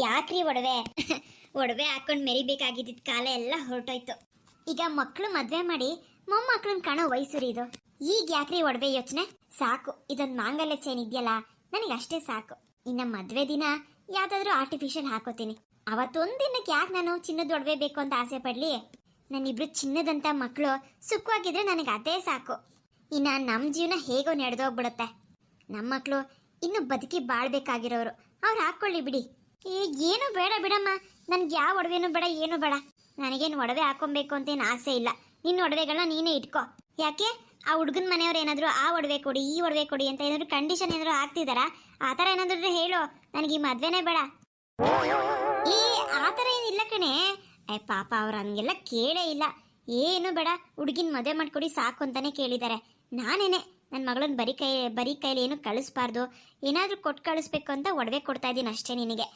ಯಾಕ್ರಿ ಒಡವೆ ಒಡವೆ ಹಾಕೊಂಡು ಮೆರಿಬೇಕಾಗಿದ್ದ ಕಾಲ ಎಲ್ಲ ಹೊರಟೋಯ್ತು. ಈಗ ಮಕ್ಕಳು ಮದ್ವೆ ಮಾಡಿ ಮೊಮ್ಮಕ್ಕಳನ್ನ ಕಾಣೋ ವಯಸ್ಸು ರೀ ಇದು. ಈಗ ಯಾಕ್ರಿ ಒಡವೆ ಯೋಚನೆ? ಸಾಕು, ಇದೊಂದು ಮಾಂಗಲ್ಯ ಚೈನ್ ಇದೆಯಲ್ಲ, ನನಗೆ ಅಷ್ಟೇ ಸಾಕು. ಇನ್ನ ಮದ್ವೆ ದಿನ ಯಾವ್ದಾದ್ರು ಆರ್ಟಿಫಿಷಿಯಲ್ ಹಾಕೋತೀನಿ. ಅವತ್ತೊಂದ್ ದಿನಕ್ಕೆ ಯಾಕೆ ನಾನು ಚಿನ್ನದ ಒಡವೆ ಬೇಕು ಅಂತ ಆಸೆ ಪಡ್ಲಿ? ನನ್ನಿಬ್ರು ಚಿನ್ನದಂತ ಮಕ್ಕಳು ಸುಖವಾಗಿದ್ರೆ ನನಗೆ ಅದೇ ಸಾಕು. ಇನ್ನ ನಮ್ಮ ಜೀವನ ಹೇಗೋ ನಡೆದೋಗ್ಬಿಡುತ್ತೆ. ನಮ್ಮ ಮಕ್ಕಳು ಇನ್ನು ಬದುಕಿ ಬಾಳ್ಬೇಕಾಗಿರೋರು, ಅವ್ರು ಹಾಕೊಳ್ಳಿ ಬಿಡಿ. ಏನು ಬೇಡ ಬಿಡಮ್ಮ, ನನ್ಗೆ ಯಾವ ಒಡವೆನೂ ಬೇಡ, ಏನು ಬೇಡ. ನನಗೇನು ಒಡವೆ ಹಾಕೊಬೇಕು ಅಂತೇನು ಆಸೆ ಇಲ್ಲ. ನಿನ್ನ ಒಡವೆಗಳನ್ನ ನೀನೇ ಇಟ್ಕೋ. ಯಾಕೆ ಆ ಹುಡುಗನ ಮನೆಯವ್ರು ಏನಾದ್ರು ಆ ಒಡವೆ ಕೊಡಿ ಈ ಒಡವೆ ಕೊಡಿ ಅಂತ ಏನಾದ್ರು ಕಂಡೀಷನ್ ಏನಾದ್ರು ಹಾಕ್ತಿದಾರಾ? ಆ ಥರ ಏನಾದ್ರು ಹೇಳು, ನನಗೆ ಈ ಮದ್ವೆನೇ ಬೇಡ. ಆ ಥರ ಏನಿಲ್ಲ ಕಣೆ. ಪಾಪ ಅವ್ರು ಹಂಗೆಲ್ಲ ಕೇಳೇ ಇಲ್ಲ. ಏನು ಬೇಡ, ಹುಡುಗಿನ ಮದುವೆ ಮಾಡ್ಕೊಡಿ ಸಾಕು ಅಂತಾನೆ ಕೇಳಿದ್ದಾರೆ. ನಾನೇನೆ ನನ್ನ ಮಗಳನ್ನ ಬರೀ ಕೈಲಿ ಏನು ಕಳಿಸ್ಬಾರ್ದು, ಏನಾದರೂ ಕೊಟ್ಟು ಕಳಿಸ್ಬೇಕು ಅಂತ ಒಡವೆ ಕೊಡ್ತಾ ಇದ್ದೀನಿ ಅಷ್ಟೇ ನಿನಗೆ.